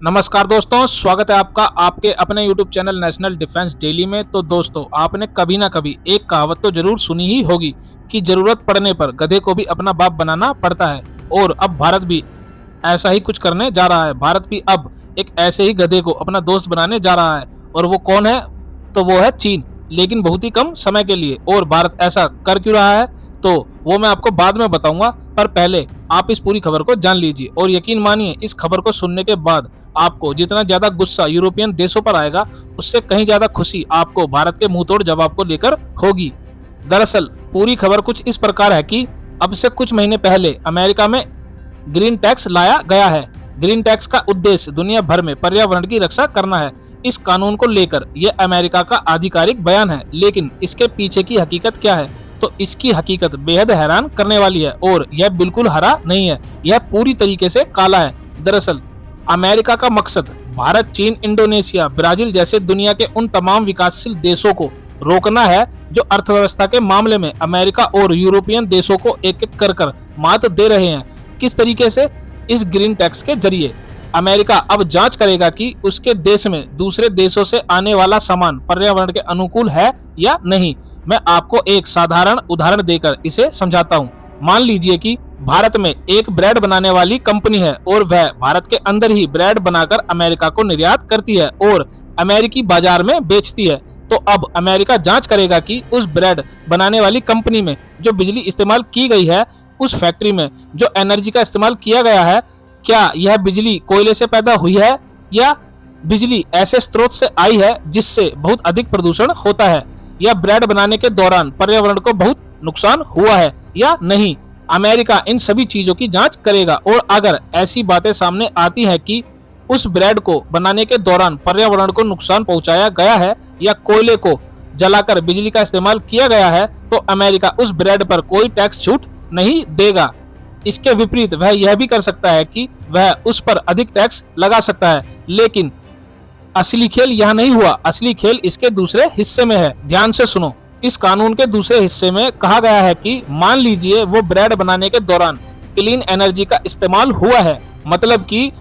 नमस्कार दोस्तों, स्वागत है आपका आपके अपने YouTube channel national defence daily में। तो दोस्तों, आपने कभी ना कभी एक कहावत तो जरूर सुनी ही होगी कि जरूरत पड़ने पर गधे को भी अपना बाप बनाना पड़ता है। और अब भारत भी ऐसा ही कुछ करने जा रहा है। भारत भी अब एक ऐसे ही गधे को अपना दोस्त बनाने जा रहा है। और वो कौन है? तो वो है चीन, लेकिन बहुत ही कम समय के लिए। और भारत ऐसा कर क्यों रहा है तो वो मैं आपको बाद में बताऊंगा, पर पहले आप इस पूरी खबर को जान लीजिए। और यकीन मानिए, इस खबर को सुनने के बाद आपको जितना ज्यादा गुस्सा यूरोपियन देशों पर आएगा, उससे कहीं ज्यादा खुशी आपको भारत के मुंहतोड़ जवाब को लेकर होगी। दरअसल पूरी खबर कुछ इस प्रकार है कि अब से कुछ महीने पहले अमेरिका में ग्रीन टैक्स लाया गया है। ग्रीन टैक्स का उद्देश्य दुनिया भर में पर्यावरण की रक्षा करना है। इस कानून को लेकर यह अमेरिका का आधिकारिक बयान है, लेकिन इसके पीछे की हकीकत क्या है? तो इसकी हकीकत बेहद हैरान करने वाली है। और यह बिल्कुल हरा नहीं है, यह पूरी तरीके से काला है। दरअसल अमेरिका का मकसद भारत, चीन, इंडोनेशिया, ब्राजील जैसे दुनिया के उन तमाम विकासशील देशों को रोकना है जो अर्थव्यवस्था के मामले में अमेरिका और यूरोपियन देशों को एक एक कर मात दे रहे हैं। किस तरीके से? इस ग्रीन टैक्स के जरिए अमेरिका अब जांच करेगा कि उसके देश में दूसरे देशों से आने वाला सामान पर्यावरण के अनुकूल है या नहीं। मैं आपको एक साधारण उदाहरण देकर इसे समझाता हूँ। मान लीजिए कि भारत में एक ब्रेड बनाने वाली कंपनी है और वह भारत के अंदर ही ब्रेड बनाकर अमेरिका को निर्यात करती है और अमेरिकी बाजार में बेचती है। तो अब अमेरिका जांच करेगा कि उस ब्रेड बनाने वाली कंपनी में जो बिजली इस्तेमाल की गई है, उस फैक्ट्री में जो एनर्जी का इस्तेमाल किया गया है, क्या यह बिजली कोयले से पैदा हुई है या बिजली ऐसे स्रोत से आई है जिससे बहुत अधिक प्रदूषण होता है, या ब्रेड बनाने के दौरान पर्यावरण को बहुत नुकसान हुआ है या नहीं। अमेरिका इन सभी चीजों की जांच करेगा। और अगर ऐसी बातें सामने आती हैं कि उस ब्रेड को बनाने के दौरान पर्यावरण को नुकसान पहुंचाया गया है या कोयले को जलाकर बिजली का इस्तेमाल किया गया है, तो अमेरिका उस ब्रेड पर कोई टैक्स छूट नहीं देगा। इसके विपरीत वह यह भी कर सकता है कि वह उस पर अधिक टैक्स लगा सकता है। लेकिन असली खेल यह नहीं हुआ, असली खेल इसके दूसरे हिस्से में है। ध्यान से सुनो। इस कानून के दूसरे हिस्से में कहा गया है कि मान लीजिए वो ब्रेड बनाने के दौरान क्लीन एनर्जी का इस्तेमाल हुआ है, मतलब कि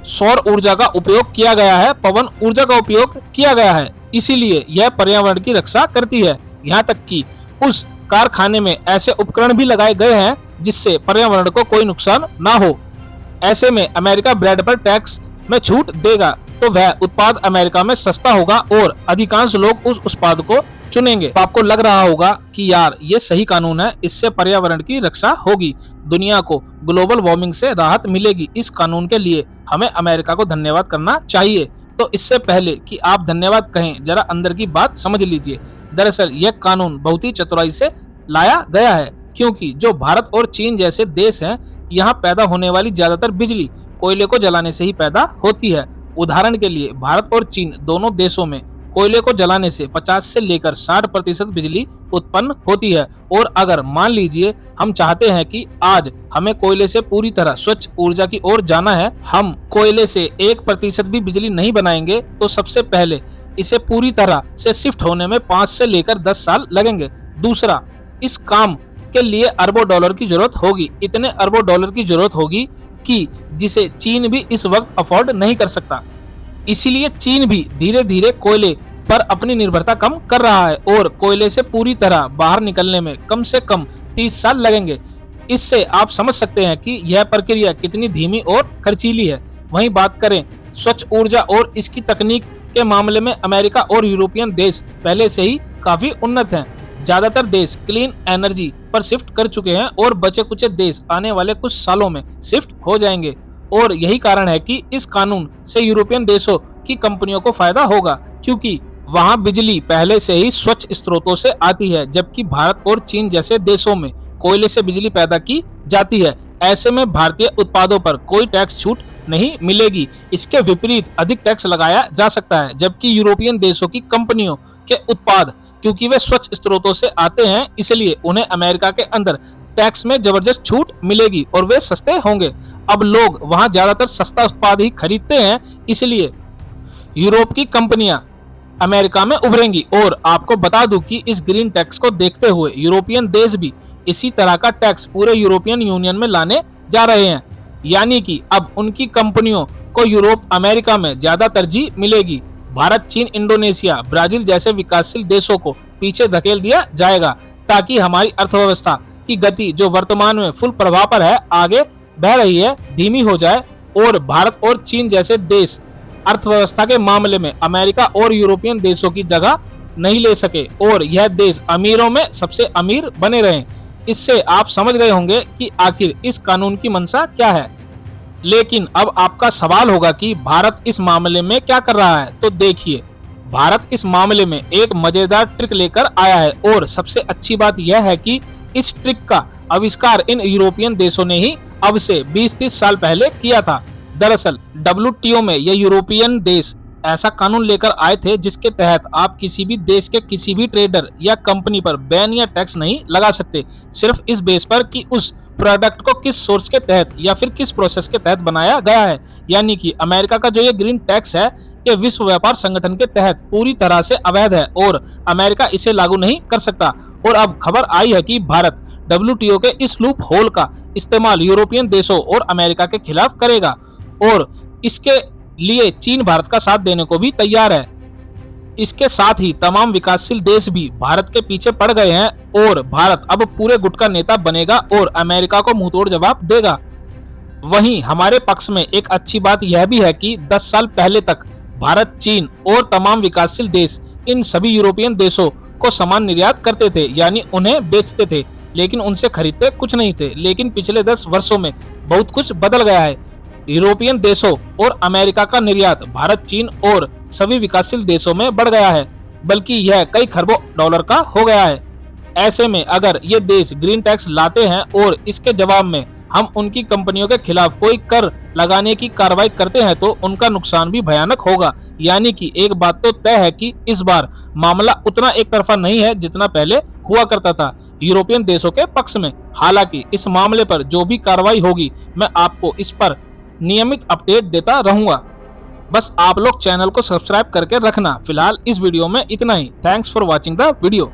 सौर ऊर्जा का उपयोग किया गया है, पवन ऊर्जा का उपयोग किया गया है, इसीलिए यह पर्यावरण की रक्षा करती है। यहाँ तक कि उस कारखाने में ऐसे उपकरण भी लगाए गए हैं जिससे पर्यावरण को कोई नुकसान ना हो। ऐसे में अमेरिका ब्रेड पर टैक्स में छूट देगा तो वह उत्पाद अमेरिका में सस्ता होगा और अधिकांश लोग उस उत्पाद को चुनेंगे। तो आपको लग रहा होगा कि यार ये सही कानून है, इससे पर्यावरण की रक्षा होगी, दुनिया को ग्लोबल वार्मिंग से राहत मिलेगी। इस कानून के लिए हमें अमेरिका को धन्यवाद करना चाहिए। तो इससे पहले कि आप धन्यवाद कहें, जरा अंदर की बात समझ लीजिए। दरअसल यह कानून बहुत ही चतुराई से लाया गया है, क्योंकि जो भारत और चीन जैसे देश हैं, यहाँ पैदा होने वाली ज्यादातर बिजली कोयले को जलाने से ही पैदा होती है। उदाहरण के लिए भारत और चीन दोनों देशों में कोयले को जलाने से 50 से लेकर 60% बिजली उत्पन्न होती है। और अगर मान लीजिए हम चाहते हैं कि आज हमें कोयले से पूरी तरह स्वच्छ ऊर्जा की ओर जाना है, हम कोयले से 1% भी बिजली नहीं बनाएंगे, तो सबसे पहले इसे पूरी तरह से शिफ्ट होने में 5 से लेकर 10 साल लगेंगे। दूसरा, इस काम के लिए अरबों डॉलर की जरूरत होगी, इतने अरबों डॉलर की जरूरत होगी कि जिसे चीन भी इस वक्त अफोर्ड नहीं कर सकता। इसीलिए चीन भी धीरे धीरे कोयले पर अपनी निर्भरता कम कर रहा है और कोयले से पूरी तरह बाहर निकलने में कम से कम 30 साल लगेंगे। इससे आप समझ सकते हैं कि यह प्रक्रिया कितनी धीमी और खर्चीली है। वहीं बात करें स्वच्छ ऊर्जा और इसकी तकनीक के मामले में, अमेरिका और यूरोपियन देश पहले से ही काफी उन्नत हैं। ज्यादातर देश क्लीन एनर्जी पर शिफ्ट कर चुके हैं और बचे कुछ देश आने वाले कुछ सालों में शिफ्ट हो जाएंगे। और यही कारण है कि इस कानून से यूरोपियन देशों की कंपनियों को फायदा होगा, क्योंकि वहां बिजली पहले से ही स्वच्छ स्रोतों से आती है, जबकि भारत और चीन जैसे देशों में कोयले से बिजली पैदा की जाती है। ऐसे में भारतीय उत्पादों पर कोई टैक्स छूट नहीं मिलेगी। इसके विपरीत अधिक टैक्स लगाया जा सकता है, जबकि यूरोपियन देशों की कंपनियों के उत्पाद, क्योंकि वे स्वच्छ स्रोतों से आते हैं, इसलिए उन्हें अमेरिका के अंदर टैक्स में जबरदस्त छूट मिलेगी और वे सस्ते होंगे। अब लोग वहां ज्यादातर सस्ता उत्पाद ही खरीदते हैं, इसलिए यूरोप की कंपनियां अमेरिका में उभरेंगी। और आपको बता दूं कि इस ग्रीन टैक्स को देखते हुए यूरोपियन देश भी इसी तरह का टैक्स पूरे यूरोपियन यूनियन में लाने जा रहे हैं। यानी कि अब उनकी कंपनियों को यूरोप अमेरिका में ज्यादा तरजीह मिलेगी। भारत, चीन, इंडोनेशिया, ब्राजील जैसे विकासशील देशों को पीछे धकेल दिया जाएगा ताकि हमारी अर्थव्यवस्था की गति जो वर्तमान में फुल प्रभाव पर है, आगे बह रही है, धीमी हो जाए और भारत और चीन जैसे देश अर्थव्यवस्था के मामले में अमेरिका और यूरोपियन देशों की जगह नहीं ले सके और यह देश अमीरों में सबसे अमीर बने रहें। इससे आप समझ गए होंगे कि आखिर इस कानून की मंशा क्या है। लेकिन अब आपका सवाल होगा कि भारत इस मामले में क्या कर रहा है। तो देखिए, भारत इस मामले में एक मजेदार ट्रिक लेकर आया है और सबसे अच्छी बात यह है कि इस ट्रिक का आविष्कार इन यूरोपियन देशों ने ही अब से 20-30 साल पहले किया था। दरअसल WTO में ये यूरोपियन देश ऐसा कानून लेकर आए थे जिसके तहत आप किसी भी देश के किसी भी ट्रेडर या कंपनी पर बैन या टैक्स नहीं लगा सकते, सिर्फ इस बेस पर कि उस प्रोडक्ट को किस सोर्स के तहत या फिर किस प्रोसेस के तहत बनाया गया है। यानी कि अमेरिका का जो ये ग्रीन टैक्स है, ये विश्व व्यापार संगठन के तहत पूरी तरह से अवैध है और अमेरिका इसे लागू नहीं कर सकता। और अब खबर आई है कि भारत WTO के इस लूप होल का इस्तेमाल यूरोपियन देशों और अमेरिका के खिलाफ करेगा और इसके लिए चीन भारत का साथ देने को भी तैयार है। इसके साथ ही तमाम विकासशील देश भी भारत के पीछे पड़ गए हैं और भारत अब पूरे गुट का नेता बनेगा और अमेरिका को मुंहतोड़ जवाब देगा। वहीं हमारे पक्ष में एक अच्छी बात यह भी है कि 10 साल पहले तक भारत, चीन और तमाम विकासशील देश इन सभी यूरोपियन देशों को सामान निर्यात करते थे, यानी उन्हें बेचते थे, लेकिन उनसे खरीदते कुछ नहीं थे। लेकिन पिछले 10 वर्षों में बहुत कुछ बदल गया है। यूरोपियन देशों और अमेरिका का निर्यात भारत, चीन और सभी विकासशील देशों में बढ़ गया है, बल्कि यह कई खरबों डॉलर का हो गया है। ऐसे में अगर ये देश ग्रीन टैक्स लाते हैं और इसके जवाब में हम उनकी कंपनियों के खिलाफ कोई कर लगाने की कार्रवाई करते हैं तो उनका नुकसान भी भयानक होगा। यानी कि एक बात तो तय है कि इस बार मामला उतना एक तरफा नहीं है जितना पहले हुआ करता था यूरोपियन देशों के पक्ष में। हालांकि इस मामले पर जो भी कार्रवाई होगी, मैं आपको इस पर नियमित अपडेट देता रहूंगा। बस आप लोग चैनल को सब्सक्राइब करके रखना। फिलहाल इस वीडियो में इतना ही। Thanks for watching the video.